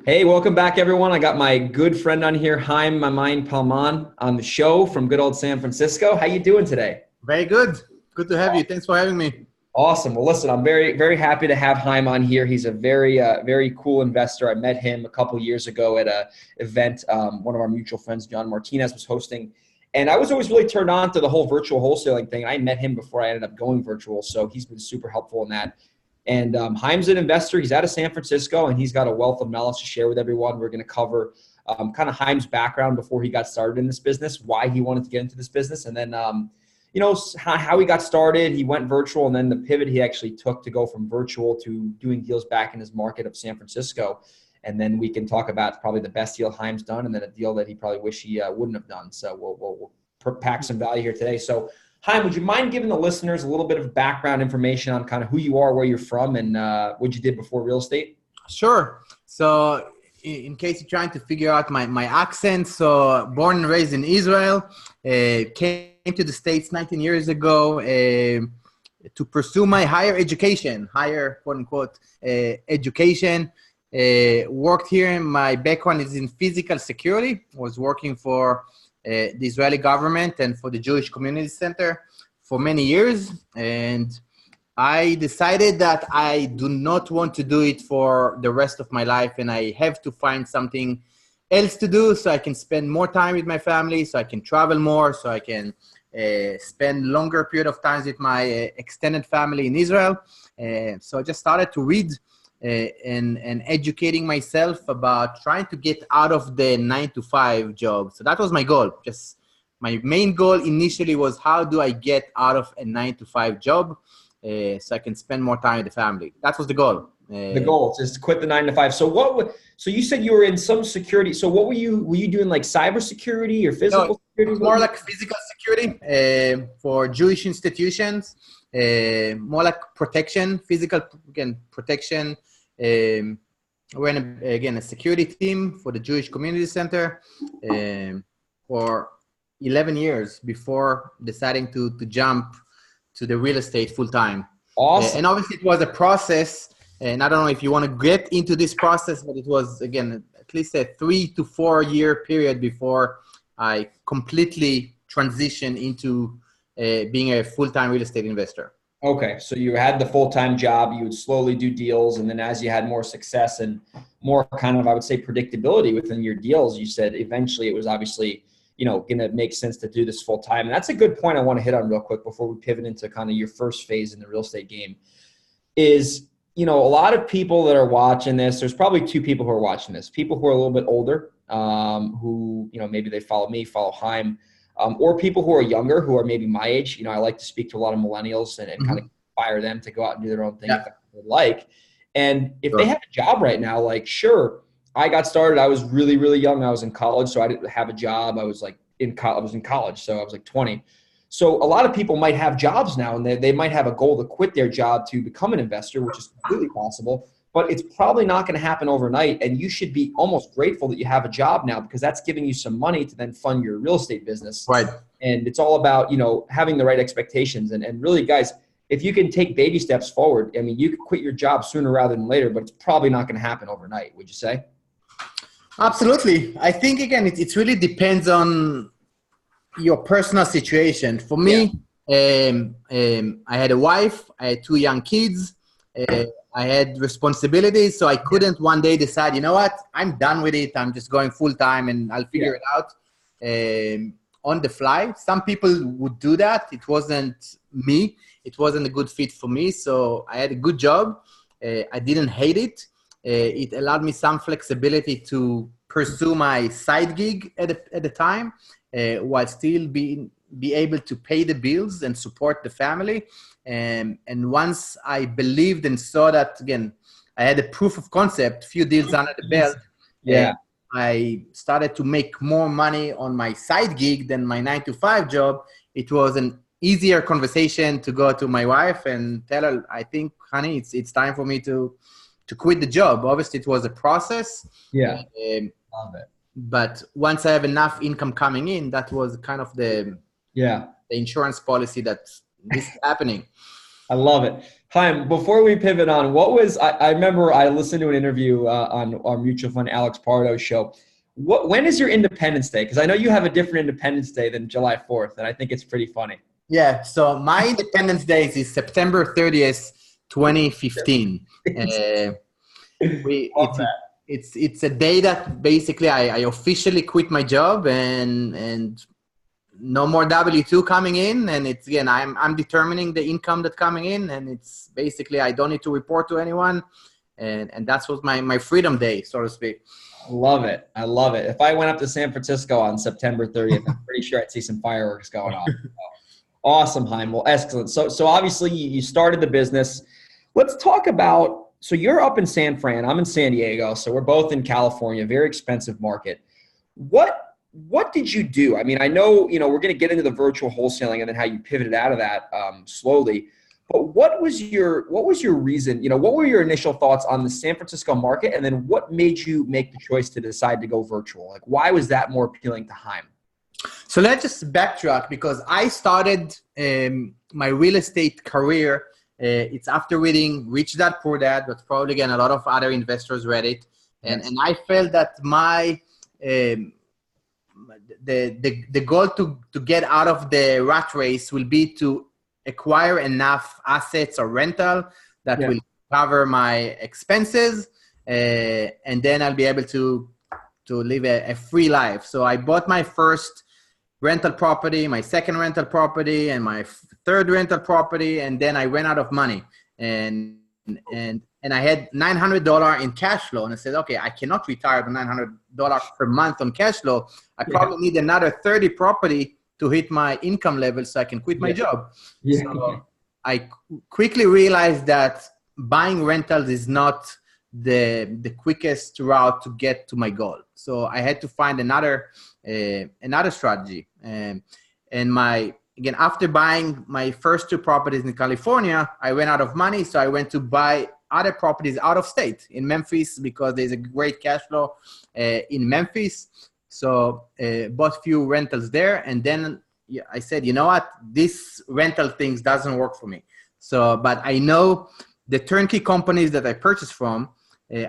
Hey, welcome back, everyone. I got my good friend on here, Haim Mamane Palman, on the show from good old San Francisco. How you doing today? Very good. Good to have you. Thanks for having me. Awesome. Well, listen, I'm very, very happy to have Haim on here. He's a very, very cool investor. I met him a couple years ago at a event. One of our mutual friends, John Martinez, was hosting, and I was always really turned on to the whole virtual wholesaling thing. I met him before I ended up going virtual, so he's been super helpful in that. And Haim's an investor. He's out of San Francisco, and he's got a wealth of knowledge to share with everyone. We're going to cover kind of Haim's background before he got started in this business, why he wanted to get into this business, and then how he got started. He went virtual, and then the pivot he actually took to go from virtual to doing deals back in his market of San Francisco. And then we can talk about probably the best deal Haim's done, and then a deal that he probably wish he wouldn't have done. So we'll pack some value here today. So Haim, would you mind giving the listeners a little bit of background information on kind of who you are, where you're from, and what you did before real estate? Sure. So in case you're trying to figure out my accent, so born and raised in Israel, came to the States 19 years ago to pursue my higher quote unquote education. Worked here. My background is in physical security. Was working for the Israeli government and for the Jewish Community Center for many years. And I decided that I do not want to do it for the rest of my life, and I have to find something else to do so I can spend more time with my family, so I can travel more, so I can spend longer period of time with my extended family in Israel. So I just started to read and educating myself about trying to get out of the 9-to-5 job. So that was my goal. Just my main goal initially was, how do I get out of a 9-to-5 job so I can spend more time with the family? That was the goal. The goal is to quit the 9-to-5. So you said you were in some security. So what were you doing, like cybersecurity or physical security? More like physical security for Jewish institutions, more like protection, physical protection. We're in a security team for the Jewish Community Center for 11 years before deciding to jump to the real estate full time. Awesome. And obviously it was a process, and I don't know if you want to get into this process, but it was, again, at least a 3 to 4 year period before I completely transitioned into being a full-time real estate investor. Okay, so you had the full-time job, you would slowly do deals, and then as you had more success and more kind of, I would say, predictability within your deals, you said eventually it was obviously, going to make sense to do this full-time. And that's a good point I want to hit on real quick before we pivot into kind of your first phase in the real estate game is, a lot of people that are watching this, there's probably two people who are watching this, people who are a little bit older, who, maybe they follow me, follow Haim, or people who are younger, who are maybe my age. I like to speak to a lot of millennials and kind of inspire them to go out and do their own thing if they would like. And if they have a job right now, like, sure, I got started. I was really, really young. I was in college, so I didn't have a job. I was like I was in college, so I was like 20. So a lot of people might have jobs now, and they might have a goal to quit their job to become an investor, which is completely possible. But it's probably not going to happen overnight, and you should be almost grateful that you have a job now, because that's giving you some money to then fund your real estate business. Right. And it's all about, having the right expectations. And really, guys, if you can take baby steps forward, I mean, you could quit your job sooner rather than later, but it's probably not going to happen overnight, would you say? Absolutely. I think, again, it really depends on your personal situation. For me, I had a wife, I had 2 young kids, I had responsibilities, so I couldn't one day decide, you know what, I'm done with it. I'm just going full time and I'll figure it out on the fly. Some people would do that. It wasn't me. It wasn't a good fit for me. So I had a good job. I didn't hate it. It allowed me some flexibility to pursue my side gig at the time while still be able to pay the bills and support the family. And once I believed and saw that, again, I had a proof of concept, few deals under the belt. I started to make more money on my side gig than my 9-to-5 job. It was an easier conversation to go to my wife and tell her, I think, honey, it's time for me to quit the job. Obviously, it was a process. Yeah. Love it. But once I have enough income coming in, that was kind of the insurance policy that this is happening. I love it. Haim, before we pivot on, what was I remember I listened to an interview on our mutual friend Alex Pardo's show. When is your Independence Day? Because I know you have a different Independence Day than July 4th, and I think it's pretty funny. Yeah, so my Independence Day is September 30th, 2015. It's a day that basically I officially quit my job and no more W-2 coming in, and it's again I'm determining the income that's coming in, and it's basically I don't need to report to anyone, and that's what my freedom day, so to speak. Love it. I love it. If I went up to San Francisco on September 30th, I'm pretty sure I'd see some fireworks going on. Awesome, Haim. Well, excellent. So obviously you started the business. Let's talk about, so you're up in San Fran, I'm in San Diego, so we're both in California, very expensive market. What did you do? I mean, I know, we're going to get into the virtual wholesaling and then how you pivoted out of that slowly. But what was your reason? What were your initial thoughts on the San Francisco market? And then what made you make the choice to decide to go virtual? Like, why was that more appealing to Haim? So let's just backtrack because I started my real estate career. It's after reading Rich Dad Poor Dad, but probably again, a lot of other investors read it. And I felt that the goal to get out of the rat race will be to acquire enough assets or rental that will cover my expenses, and then I'll be able to live a free life. So I bought my first rental property, my second rental property, and my third rental property, and then I ran out of money, and I had $900 in cash flow, and I said, okay, I cannot retire with $900 per month on cash flow. I probably need another 30 property to hit my income level so I can quit my job. So I quickly realized that buying rentals is not the quickest route to get to my goal. So I had to find another strategy. And after buying my first two properties in California, I ran out of money. So I went to buy other properties out of state in Memphis because there's a great cash flow in Memphis. So bought few rentals there. And then I said, you know what, this rental things doesn't work for me. So, but I know the turnkey companies that I purchased from,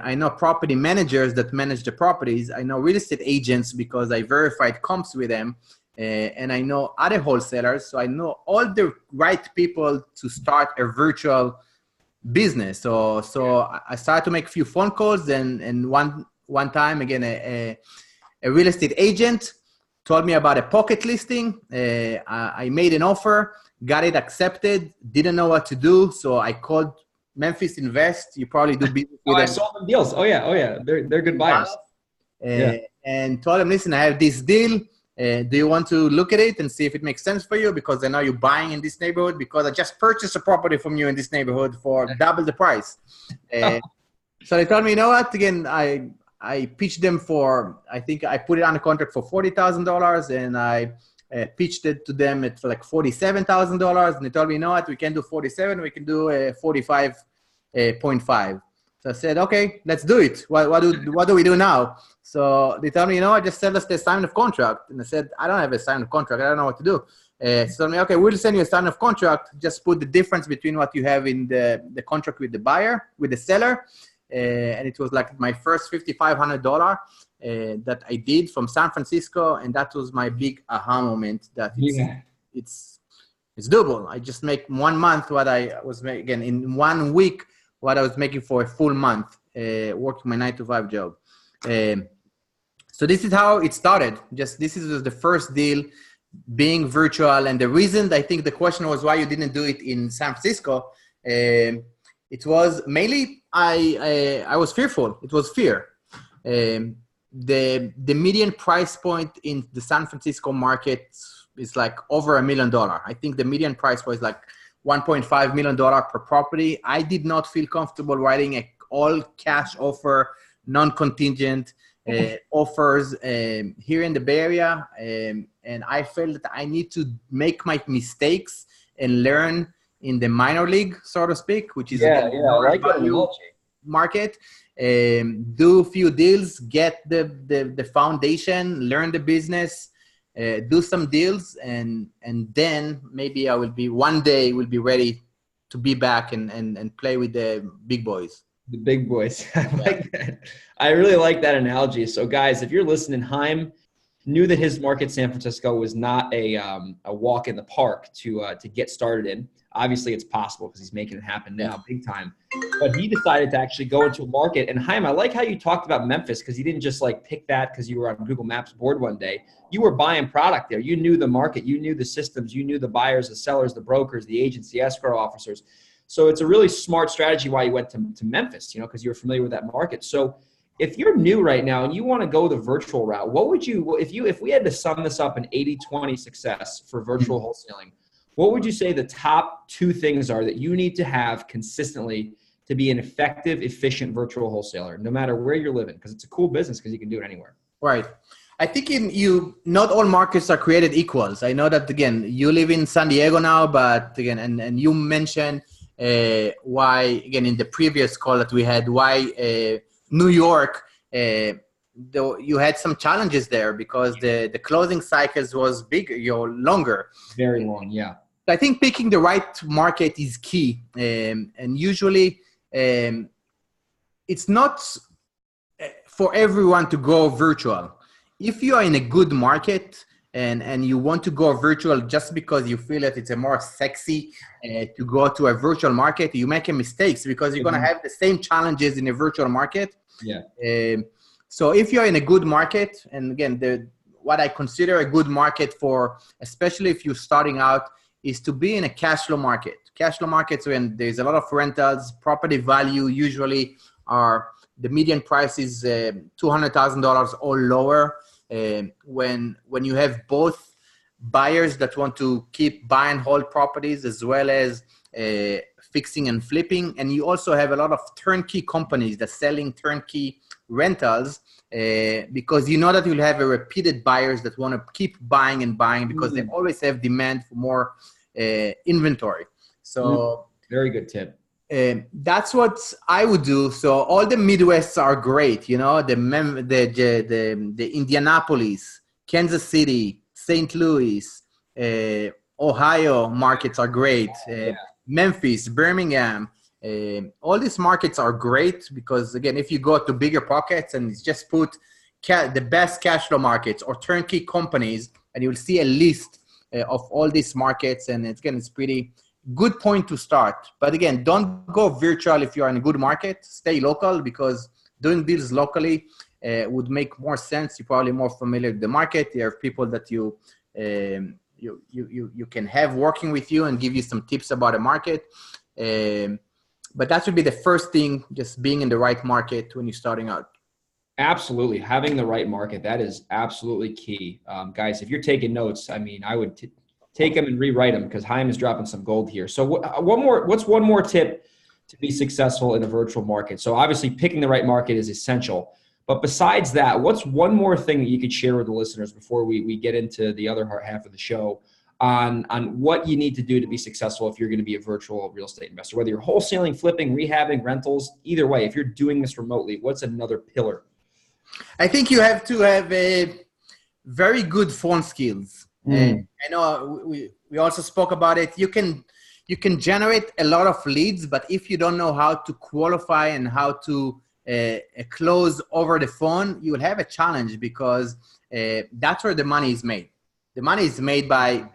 I know property managers that manage the properties. I know real estate agents because I verified comps with them. And I know other wholesalers. So I know all the right people to start a virtual business. So I started to make a few phone calls, and one time, again, a real estate agent told me about a pocket listing. I made an offer, got it accepted, didn't know what to do. So I called Memphis Invest. You probably do business with them. I saw them deals. Oh yeah. They're good buyers. And told them, listen, I have this deal. Do you want to look at it and see if it makes sense for you? Because I know you're buying in this neighborhood, because I just purchased a property from you in this neighborhood for double the price. So they told me, you know what? Again, I pitched them for, I think I put it on a contract for $40,000, and I pitched it to them at like $47,000. And they told me, you know what? We can do 47. We can do 45.5. So I said, okay, let's do it. What do we do now? So they told me, you know, just send us the assignment of contract. And I said, I don't have a assignment of contract. I don't know what to do. So they told me, okay, we'll send you a assignment of contract. Just put the difference between what you have in the contract with the buyer, with the seller. And it was like my first $5,500 that I did from San Francisco. And that was my big aha moment that it's doable. I just make 1 month what I was making in 1 week, what I was making for a full month working my 9-to-5 job. So this is how it started. This is the first deal being virtual. And the reason, I think the question was why you didn't do it in San Francisco. It was mainly, I was fearful. It was fear. The median price point in the San Francisco market is like over $1 million. I think the median price point is like $1.5 million per property. I did not feel comfortable writing an all cash offer, non-contingent offers here in the Bay Area. And I felt that I need to make my mistakes and learn in the minor league, so to speak, which is I like that market. Do a few deals, get the foundation, learn the business, do some deals, and then maybe I will be one day will be ready to be back and play with the big boys. The big boys. I like that. I really like that analogy. So guys, if you're listening, Haim knew that his market, San Francisco, was not a walk in the park to get started in. Obviously, it's possible because he's making it happen now, big time. But he decided to actually go into a market. And Haim, I like how you talked about Memphis, because you didn't just like pick that because you were on Google Maps board one day. You were buying product there. You knew the market. You knew the systems. You knew the buyers, the sellers, the brokers, the agents, the escrow officers. So it's a really smart strategy why you went to Memphis, because you were familiar with that market. So if you're new right now and you want to go the virtual route, what would you, if we had to sum this up in 80-20 success for virtual wholesaling, what would you say the top 2 things are that you need to have consistently to be an effective, efficient virtual wholesaler, no matter where you're living? Because it's a cool business because you can do it anywhere. Right. I think not all markets are created equals. I know that, again, you live in San Diego now, but again, and you mentioned why, again, in the previous call that we had, why New York, though you had some challenges there because the closing cycles was bigger, longer. Very long, yeah. I think picking the right market is key. And usually it's not for everyone to go virtual. If you are in a good market and you want to go virtual just because you feel that it's a more sexy to go to a virtual market, you make a mistake because you're going to have the same challenges in a virtual market. Yeah. So if you're in a good market, and again, what I consider a good market for, especially if you're starting out, is to be in a cash flow market. Cash flow markets when there's a lot of rentals, property value usually are, the median price is $200,000 or lower. When you have both buyers that want to keep buy and hold properties as well as fixing and flipping, and you also have a lot of turnkey companies that selling turnkey rentals because you know that you'll have a repeated buyers that want to keep buying and buying because they always have demand for more inventory. So very good tip. That's what I would do. So all the Midwests are great, the Indianapolis, Kansas City, St. Louis, Ohio markets are great. Memphis, Birmingham, all these markets are great because, again, if you go to bigger pockets and just put the best cash flow markets or turnkey companies, and you'll see a list of all these markets, and it's pretty good point to start. But again, don't go virtual if you're in a good market. Stay local because doing deals locally would make more sense. You're probably more familiar with the market. You have people that you can have working with you and give you some tips about the market. But that should be the first thing, just being in the right market when you're starting out. Absolutely. Having the right market, that is absolutely key. Guys, if you're taking notes, I mean, I would take them and rewrite them because Haim is dropping some gold here. So what's one more tip to be successful in a virtual market? So obviously picking the right market is essential. But besides that, what's one more thing that you could share with the listeners before we get into the other half of the show on what you need to do to be successful if you're going to be a virtual real estate investor? Whether you're wholesaling, flipping, rehabbing, rentals, either way, if you're doing this remotely, what's another pillar? I think you have to have a very good phone skills. I know we also spoke about it. You can generate a lot of leads, but if you don't know how to qualify and how to close over the phone, you will have a challenge because that's where the money is made. The money is made by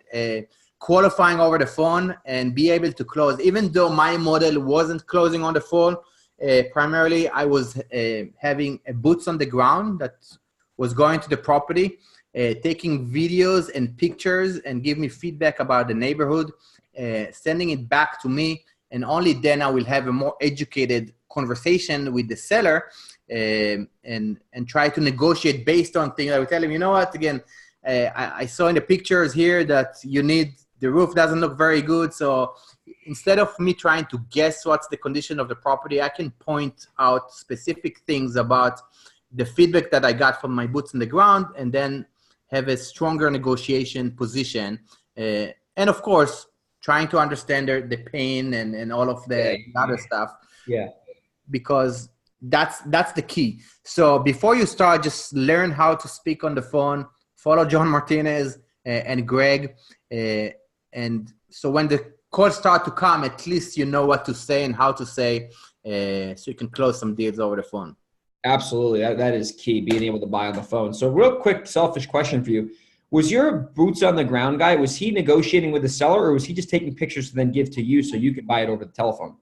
qualifying over the phone and be able to close. Even though my model wasn't closing on the phone, primarily I was having a boots on the ground that was going to the property, taking videos and pictures and give me feedback about the neighborhood, sending it back to me, and only then I will have a more educated conversation with the seller and try to negotiate based on things. I would tell him, you know what, again, I saw in the pictures here that the roof doesn't look very good. So instead of me trying to guess what's the condition of the property, I can point out specific things about the feedback that I got from my boots on the ground and then have a stronger negotiation position. And of course, trying to understand the pain and all of the other stuff. Yeah. Because that's the key. So before you start, just learn how to speak on the phone, follow John Martinez and Greg. And so when the calls start to come, at least you know what to say and how to say, so you can close some deals over the phone. Absolutely. That is key, being able to buy on the phone. So real quick, selfish question for you. Was your boots on the ground guy, was he negotiating with the seller, or was he just taking pictures to then give to you so you could buy it over the telephone?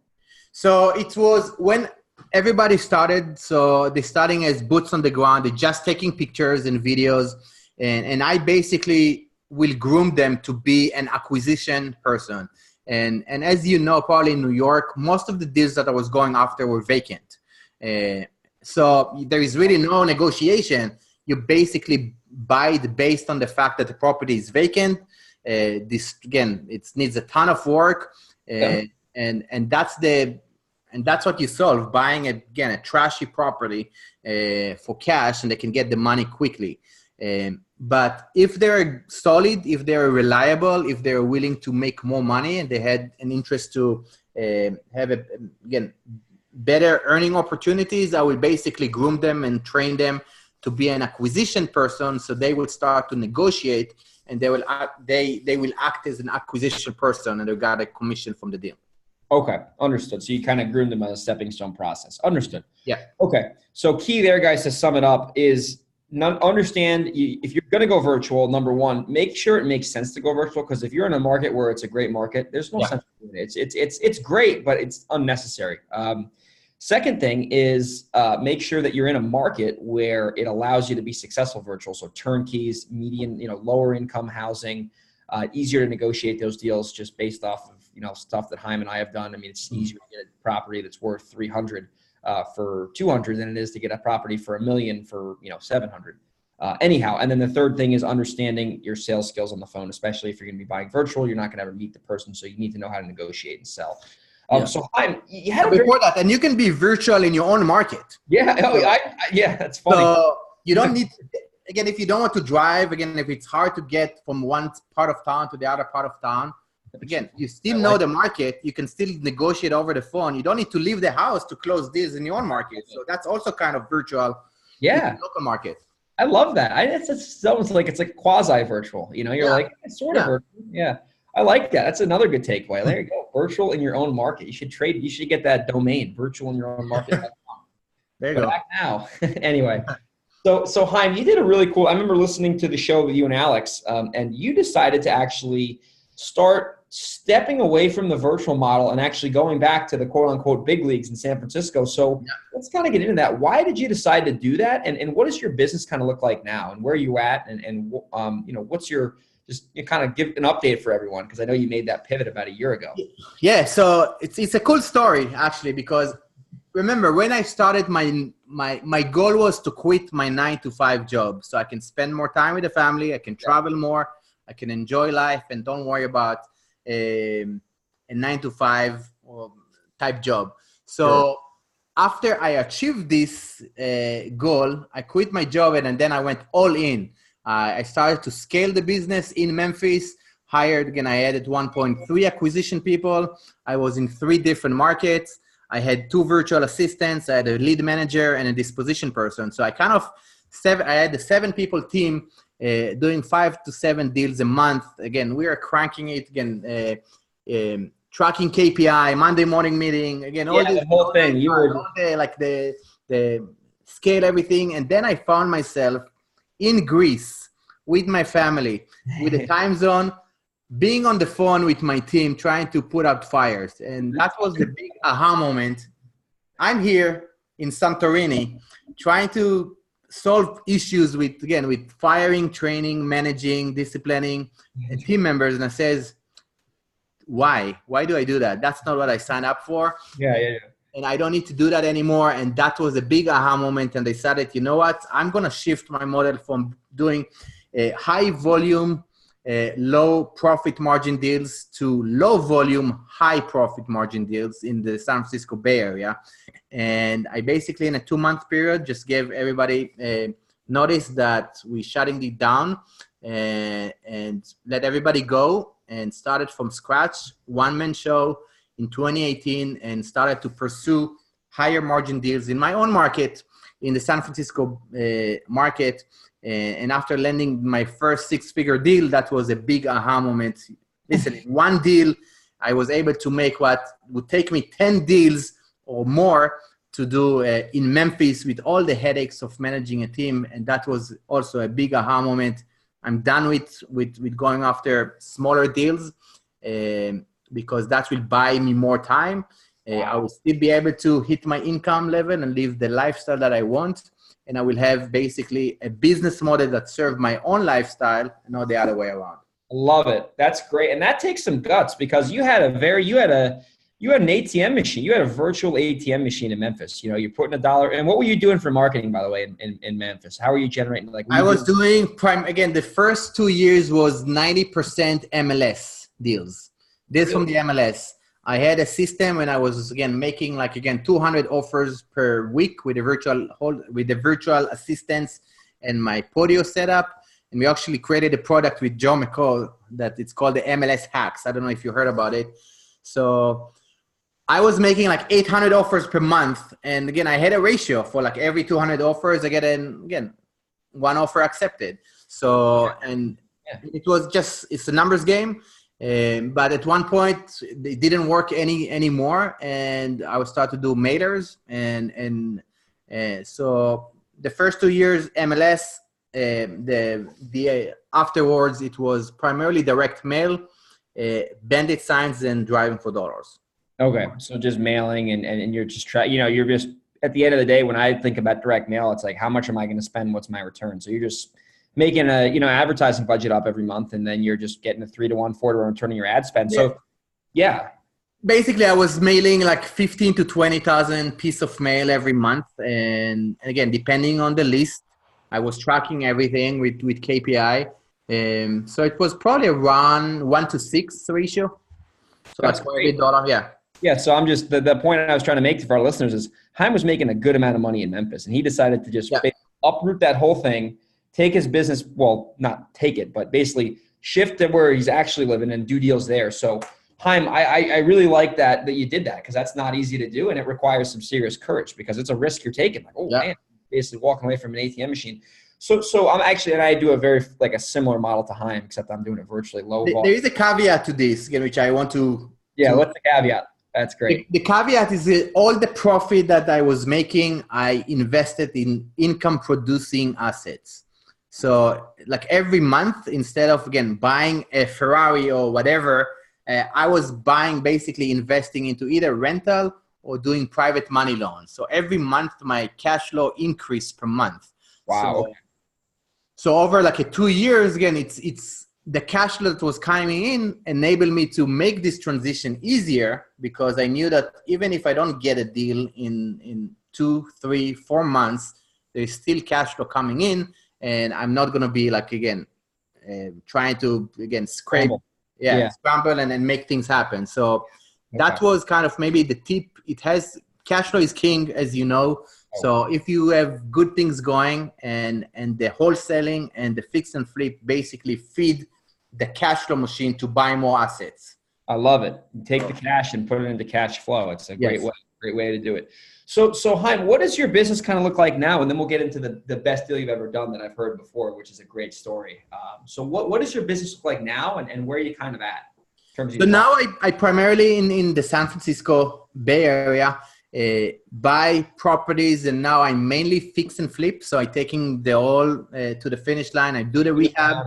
So it was when everybody started. So they're starting as boots on the ground. They're just taking pictures and videos. And I basically will groom them to be an acquisition person. And as you know, probably in New York, most of the deals that I was going after were vacant. So there is really no negotiation. You basically buy it based on the fact that the property is vacant. This again, it needs a ton of work, and that's what you solve. Buying a trashy property for cash, and they can get the money quickly. But if they're solid, if they're reliable, if they're willing to make more money, and they had an interest to have better earning opportunities, I will basically groom them and train them to be an acquisition person, so they will start to negotiate, and they will act as an acquisition person, and they got a commission from the deal. Okay, understood. So you kind of groomed them on a stepping stone process. Understood. Yeah. Okay, so key there, guys, to sum it up is understand if you're going to go virtual, number one, make sure it makes sense to go virtual, because if you're in a market where it's a great market, there's no sense in it. It's great, but it's unnecessary. Second thing is make sure that you're in a market where it allows you to be successful virtual. So turnkeys, median, lower income housing, easier to negotiate those deals just based off of, stuff that Haim and I have done. I mean, it's easier to get a property that's worth 300 for 200 than it is to get a property for $1 million for, 700. Anyhow, and then the third thing is understanding your sales skills on the phone, especially if you're going to be buying virtual. You're not going to ever meet the person, so you need to know how to negotiate and sell. So Haim, you had before that, and you can be virtual in your own market. Yeah, that's funny. So you don't need again, if you don't want to drive, again, if it's hard to get from one part of town to the other part of town, again, you still know the market. You can still negotiate over the phone. You don't need to leave the house to close deals in your own market. So that's also kind of virtual. Yeah, local market. I love that. It's almost like it's like quasi virtual. You're like it's sort of virtual. Yeah. I like that. That's another good takeaway. There you go. Virtual in your own market. You should get that domain, virtual in your own market. There you go. Back now. Anyway. So Haim, you did a really cool, I remember listening to the show with you and Alex, and you decided to actually start stepping away from the virtual model and actually going back to the quote unquote big leagues in San Francisco. So let's kind of get into that. Why did you decide to do that? And what does your business kind of look like now, and where are you at? And what's your, just kind of give an update for everyone, because I know you made that pivot about a year ago. Yeah, so it's a cool story, actually, because remember, when I started, my goal was to quit my 9-to-5 job so I can spend more time with the family, I can travel more, I can enjoy life, and don't worry about a 9-to-5 type job. So after I achieved this goal, I quit my job, and then I went all in. I started to scale the business in Memphis, I added 1.3 acquisition people. I was in 3 different markets. I had 2 virtual assistants. I had a lead manager and a disposition person. So I had a 7 people team doing 5 to 7 deals a month. Again, we are cranking it again, tracking KPI, Monday morning meeting. Again, all this the whole thing. You were the scale everything. And then I found myself in Greece with my family, with the time zone, being on the phone with my team, trying to put out fires. And that was the big aha moment. I'm here in Santorini trying to solve issues with firing, training, managing, disciplining team members. And I says, why? Why do I do that? That's not what I signed up for. Yeah. And I don't need to do that anymore. And that was a big aha moment. And they decided, you know what? I'm going to shift my model from doing high volume, low profit margin deals to low volume, high profit margin deals in the San Francisco Bay Area. And I basically, in a 2-month period, just gave everybody notice that we're shutting it down and let everybody go, and started from scratch, one-man show in 2018, and started to pursue higher margin deals in my own market, in the San Francisco market. And after landing my first 6-figure deal, that was a big aha moment. Listen, one deal, I was able to make what would take me 10 deals or more to do in Memphis with all the headaches of managing a team. And that was also a big aha moment. I'm done with going after smaller deals because that will buy me more time. I will still be able to hit my income level and live the lifestyle that I want. And I will have basically a business model that serves my own lifestyle and not the other way around. Love it. That's great. And that takes some guts because you had an ATM machine. You had a virtual ATM machine in Memphis. You know, you're putting $1. And what were you doing for marketing, by the way, in Memphis? How were you generating? I was doing again, the first 2 years was 90% MLS deals. This from the MLS. I had a system and I was making 200 offers per week with the virtual assistants and my Podio setup. And we actually created a product with Joe McCall that it's called the MLS Hacks. I don't know if you heard about it. So I was making 800 offers per month. And again, I had a ratio for every 200 offers, I get one offer accepted. So, and it was it's a numbers game. But at one point it didn't work anymore. And I would start to do mailers. And so the first 2 years MLS, the afterwards it was primarily direct mail, bandit signs, and driving for dollars. Okay, so just mailing and you're just you're just at the end of the day when I think about direct mail, it's how much am I going to spend? What's my return? So you're just making a advertising budget up every month, and then you're just getting a 3-to-1, 4-to-1 return on your ad spend. So basically I was mailing 15 to 20,000 pieces of mail every month, and again depending on the list. I was tracking everything with KPI. So it was probably around 1-to-6 ratio. So that's $1. Yeah. Yeah. So I'm just, the point I was trying to make for our listeners is Haim was making a good amount of money in Memphis, and he decided to just uproot that whole thing, take his business, well, not take it, but basically shift to where he's actually living and do deals there. So Haim, I really like that you did that because that's not easy to do, and it requires some serious courage because it's a risk you're taking. Man. Basically walking away from an ATM machine. So I'm actually, and I do a very a similar model to Haim, except I'm doing it virtually low volume. There is a caveat to this, which I want to. Yeah, what's the caveat? That's great. The caveat is that all the profit that I was making, I invested in income producing assets. So every month, instead of buying a Ferrari or whatever, I was basically investing into either rental or doing private money loans. So every month my cash flow increased per month. Wow. So over 2 years, it's the cash flow that was coming in enabled me to make this transition easier because I knew that even if I don't get a deal in 2, 3, 4 months, there's still cash flow coming in, and I'm not going to be trying to scrape, scramble and make things happen. So that was kind of maybe the tip. It has cash flow is king, as you know. So if you have good things going and the wholesaling and the fix and flip basically feed the cash flow machine to buy more assets. I love it. You take the cash and put it into cash flow. It's a great way to do it. So Haim, what does your business kind of look like now? And then we'll get into the best deal you've ever done that I've heard before, which is a great story. So what does your business look like now, and where are you kind of at? So now I primarily in the San Francisco Bay Area buy properties, and now I mainly fix and flip. So I'm taking the all to the finish line. I do the rehab.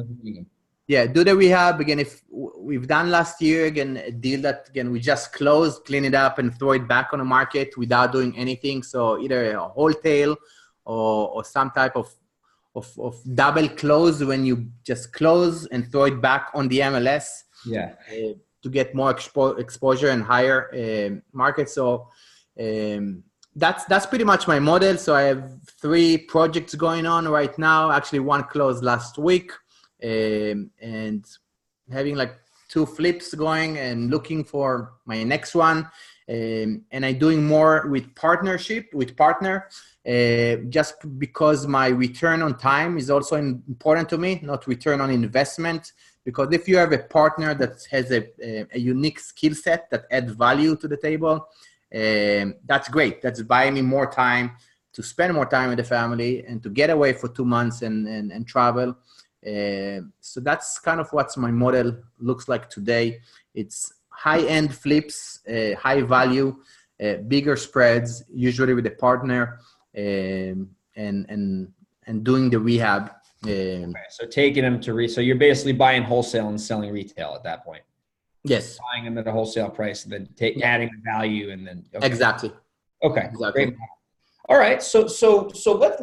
Do the rehab again. If we've done last year a deal that we just closed, clean it up, and throw it back on the market without doing anything. So either a wholesale or some type of double close when you just close and throw it back on the MLS. To get more exposure and higher market. So that's pretty much my model. So I have 3 projects going on right now. Actually, one closed last week, and having 2 flips going and looking for my next one. And I'm doing more with partner, just because my return on time is also important to me, not return on investment. Because if you have a partner that has a unique skill set that adds value to the table, that's great. That's buying me more time to spend more time with the family and to get away for 2 months and travel. So that's kind of what my model looks like today. It's high-end flips, high value, bigger spreads, usually with a partner, and doing the rehab. Okay, so taking them to so you're basically buying wholesale and selling retail at that point. Yes. Buying them at a wholesale price and then adding the value and then. Okay. Exactly. Okay. Exactly. Great. All right. So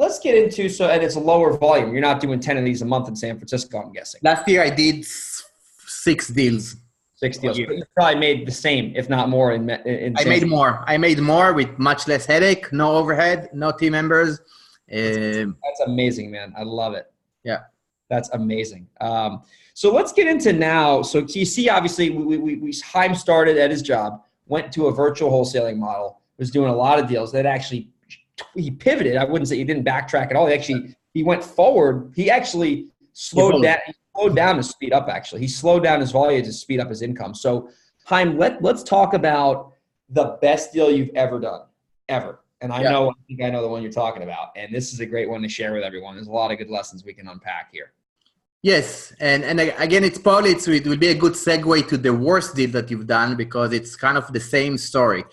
let's get into, and it's a lower volume. You're not doing 10 of these a month in San Francisco, I'm guessing. Last year I did 6 deals. 6 deals. But you probably made the same, if not more in I made more. I made more with much less headache, no overhead, no team members. That's amazing, man. I love it. Yeah. That's amazing. So let's get into now. So you see, obviously, Haim started at his job, went to a virtual wholesaling model, was doing a lot of deals. He pivoted. I wouldn't say he didn't backtrack at all. He went forward. He actually slowed down. He slowed down to speed up. Actually, he slowed down his volume to speed up his income. So, Haim, let's talk about the best deal you've ever done, ever. And I think I know the one you're talking about. And this is a great one to share with everyone. There's a lot of good lessons we can unpack here. Yes. And again, it will be a good segue to the worst deal that you've done, because it's kind of the same story.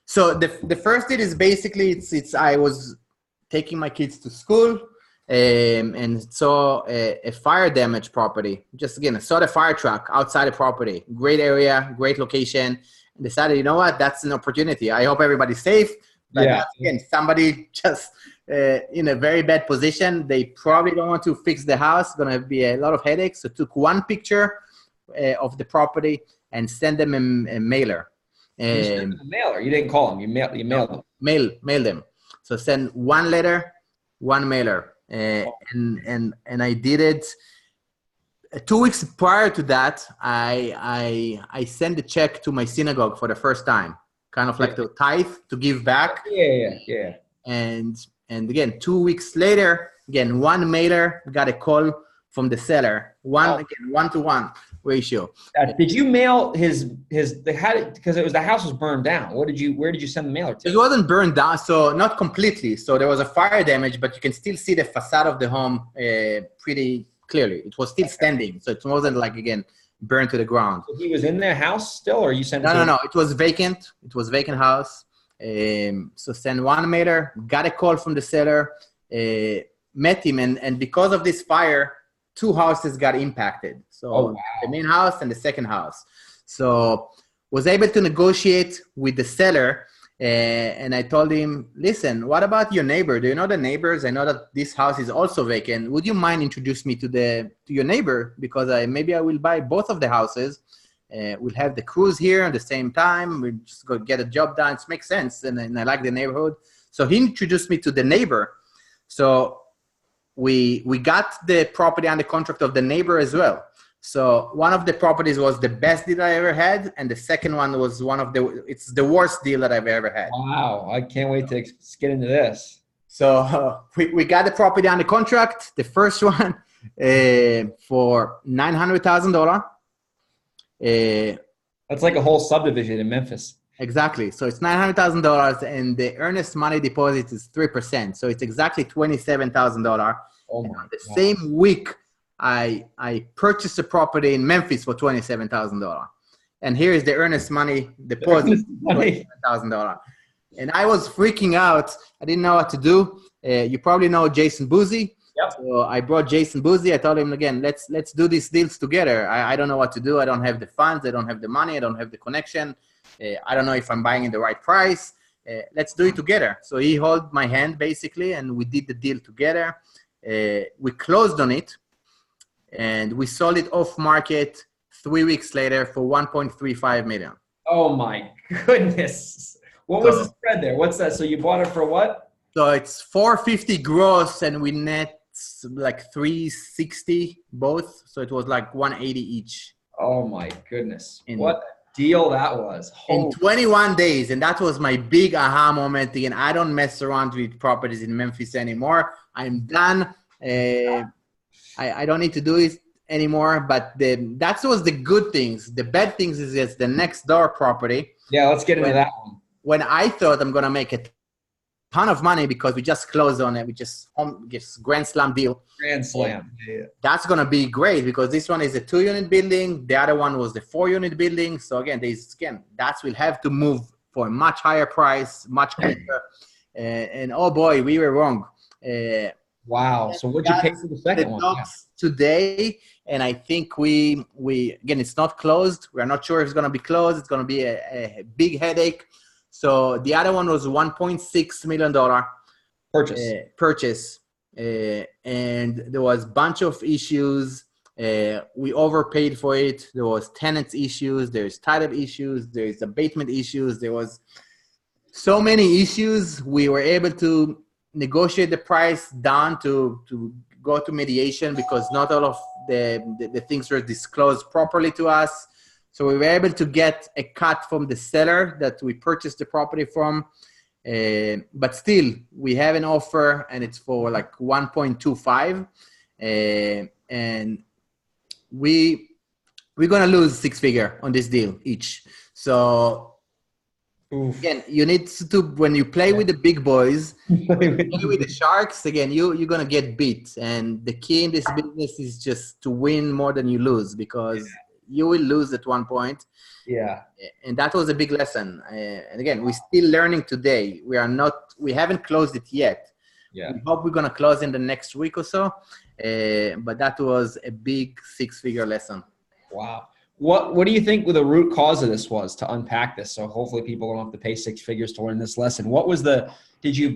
So the first deal is basically, I was taking my kids to school and saw a fire damage property. Just again, I saw the fire truck outside the property. Great area, great location. And decided, you know what, that's an opportunity. I hope everybody's safe. But again, somebody just in a very bad position. They probably don't want to fix the house. Going to be a lot of headaches. So took one picture of the property and send them a mailer. You sent them a mailer. You didn't call them. You mailed them. Mail them. So send one letter, one mailer. And I did it. 2 weeks prior to that, I sent a check to my synagogue for the first time, kind of like the tithe to give back. Yeah. And again, 2 weeks later, again, one mailer, got a call from the seller. Again, 1-to-1 ratio. Did you mail because the house was burned down? Where did you send the mailer to? It wasn't burned down, so not completely. So there was a fire damage, but you can still see the facade of the home pretty clearly. It was still standing, so it wasn't like, again, burned to the ground. So he was in their house still, or you sent it No. It was vacant. It was vacant house. So send one mailer, got a call from the seller, met him, and because of this fire, 2 houses got impacted. So the main house and the second house. So was able to negotiate with the seller. And I told him, listen, what about your neighbor? Do you know the neighbors? I know that this house is also vacant. Would you mind introduce me to your neighbor? Because maybe I will buy both of the houses. We'll have the crews here at the same time. We'll just go get a job done. It makes sense. And I like the neighborhood. So he introduced me to the neighbor. So we got the property under contract of the neighbor as well. So one of the properties was the best deal I ever had, and the second one was it's the worst deal that I've ever had. Wow, I can't wait to get into this. So we got the property under contract, the first one for $900,000. That's like a whole subdivision in Memphis. Exactly. So it's $900,000, and the earnest money deposit is 3%. So it's exactly $27,000. Oh my God. The same week, I purchased a property in Memphis for $27,000. And here is the earnest money deposit, $27,000. And I was freaking out. I didn't know what to do. You probably know Jason Busey. Yep. So I brought Jason Busey. I told him, again, let's do these deals together. I don't know what to do. I don't have the funds. I don't have the money. I don't have the connection. I don't know if I'm buying in the right price. Let's do it together. So he held my hand, basically, and we did the deal together. We closed on it, and we sold it off market 3 weeks later for $1.35 million. Oh my goodness. What was the spread there? What's that? So you bought it for what? So it's $450 gross, and we net like $360 both. So it was like $180 each. Oh my goodness. What a deal that was. In 21 days. And that was my big aha moment. Again, I don't mess around with properties in Memphis anymore. I'm done. I don't need to do it anymore. But that was the good things. The bad things is it's the next door property. Yeah, let's get into that one. When I thought I'm going to make a ton of money because we just closed on it. We just grand slam deal. Grand slam. Yeah. That's going to be great because this one is a 2-unit building. The other one was the 4-unit building. So again, that will have to move for a much higher price, much quicker. And oh boy, we were wrong. Wow. So what'd you pay for the second one? Today, and I think we again, it's not closed. We're not sure if it's going to be closed. It's going to be a big headache. So the other one was $1.6 million purchase. And there was a bunch of issues. We overpaid for it. There was tenants issues. There's title issues. There's abatement issues. There was so many issues. We were able to negotiate the price down to go to mediation because not all of the things were disclosed properly to us. So we were able to get a cut from the seller that we purchased the property from. But still, we have an offer and it's for like 1.25. And we're going to lose 6-figure on this deal each. So again, you need to, when you play with the big boys, when you play with the sharks, again, you're going to get beat. And the key in this business is just to win more than you lose because you will lose at one point. Yeah. And that was a big lesson. And again, we're still learning today. We haven't closed it yet. Yeah. We hope we're going to close in the next week or so. But that was a big 6-figure lesson. Wow. What do you think the root cause of this was to unpack this? So hopefully people don't have to pay 6 figures to learn this lesson. Did you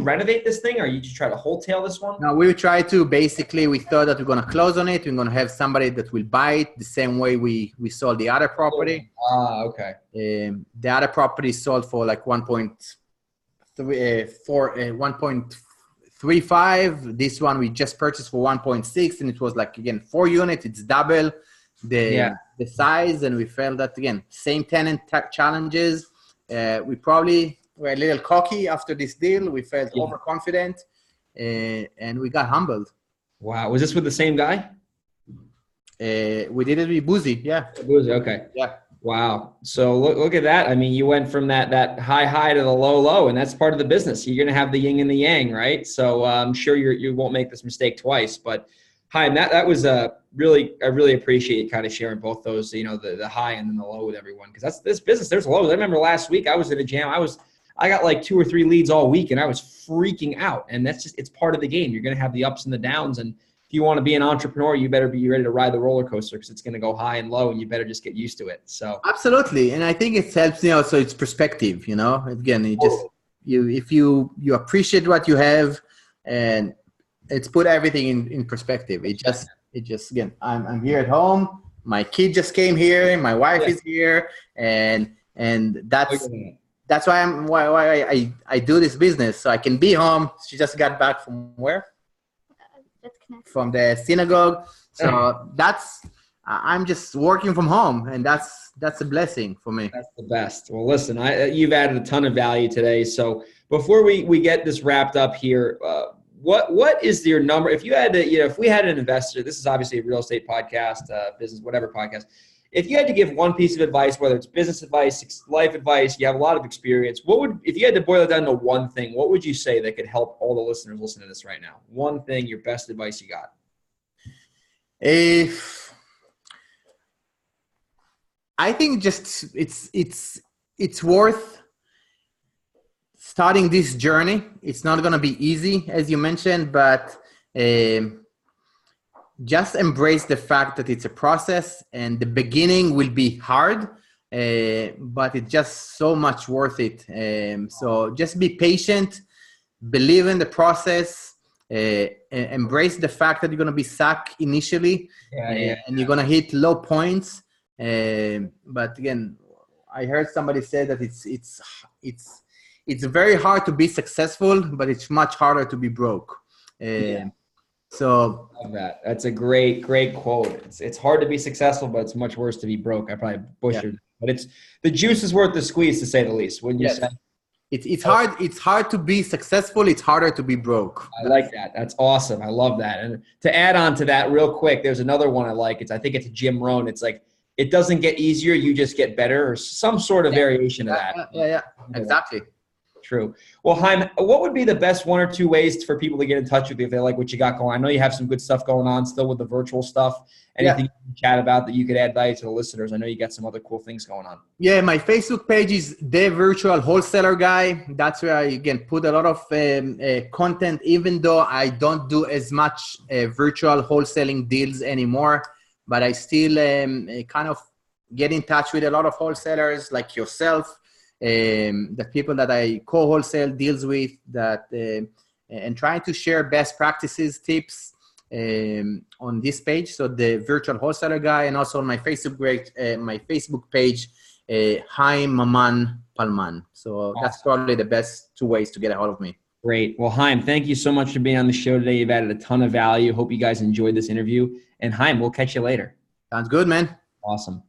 renovate this thing or you just try to wholesale this one? No, we thought that we're going to close on it. We're going to have somebody that will buy it the same way we sold the other property. Okay. The other property sold for like 1.35. This one we just purchased for 1.6 and it was like, again, 4 units. It's double the size. And we felt that, again, same tenant challenges. We probably were a little cocky after this deal. We felt overconfident and we got humbled. Wow. Was this with the same guy? We did it with Busey. Yeah. Busey. Okay. Yeah. Wow. So look at that. I mean, you went from that high to the low, and that's part of the business. You're going to have the yin and the yang, right? So I'm sure you won't make this mistake twice. But Haim, that was I really appreciate you kind of sharing both those, the high and then the low with everyone, because that's this business. There's lows. I remember last week I was in a jam. I got like 2 or 3 leads all week, and I was freaking out. And it's part of the game. You're going to have the ups and the downs, and if you want to be an entrepreneur, you better be ready to ride the roller coaster because it's going to go high and low, and you better just get used to it. So absolutely, and I think it helps. So it's perspective. Again, if you appreciate what you have, and it's put everything in perspective. It just again, I'm here at home. My kid just came here. My wife is here, and that's why I do this business so I can be home. She just got back from where? From the synagogue. So I'm just working from home, and that's a blessing for me. That's the best. Well, listen, you've added a ton of value today. So before we get this wrapped up here, what is your number? If you had to, if we had an investor, this is obviously a real estate podcast, business, whatever podcast. If you had to give one piece of advice, whether it's business advice, life advice, you have a lot of experience. If you had to boil it down to one thing, what would you say that could help all the listeners listening to this right now? One thing, your best advice you got. I think just it's worth starting this journey. It's not going to be easy, as you mentioned, but just embrace the fact that it's a process and the beginning will be hard, but it's just so much worth it. So just be patient, believe in the process, embrace the fact that you're going to be sucked initially and you're going to hit low points. But again, I heard somebody say that it's very hard to be successful, but it's much harder to be broke. So I love that. That's a great quote. It's hard to be successful, but it's much worse to be broke. I probably butchered it, but the juice is worth the squeeze, to say the least. Wouldn't you say? It's hard. It's hard to be successful. It's harder to be broke. I like that. That's awesome. I love that. And to add on to that real quick, there's another one I like. I think it's Jim Rohn. It's like, it doesn't get easier. You just get better, or some sort of variation of that. Yeah. Exactly. True. Well, Haim, what would be the best 1 or 2 ways for people to get in touch with you if they like what you got going? I know you have some good stuff going on still with the virtual stuff. Anything you can chat about that you could add value to the listeners? I know you got some other cool things going on. Yeah, my Facebook page is The Virtual Wholesaler Guy. That's where I, again, put a lot of content, even though I don't do as much virtual wholesaling deals anymore. But I still kind of get in touch with a lot of wholesalers like yourself, the people that I co-wholesale deals with, that and trying to share best practices, tips on this page. So The Virtual Wholesaler Guy, and also on my Facebook page, Haim Mamane Palman. So awesome. That's probably the best 2 ways to get a hold of me. Great. Well, Haim, thank you so much for being on the show today. You've added a ton of value. Hope you guys enjoyed this interview. And Haim, we'll catch you later. Sounds good, man. Awesome.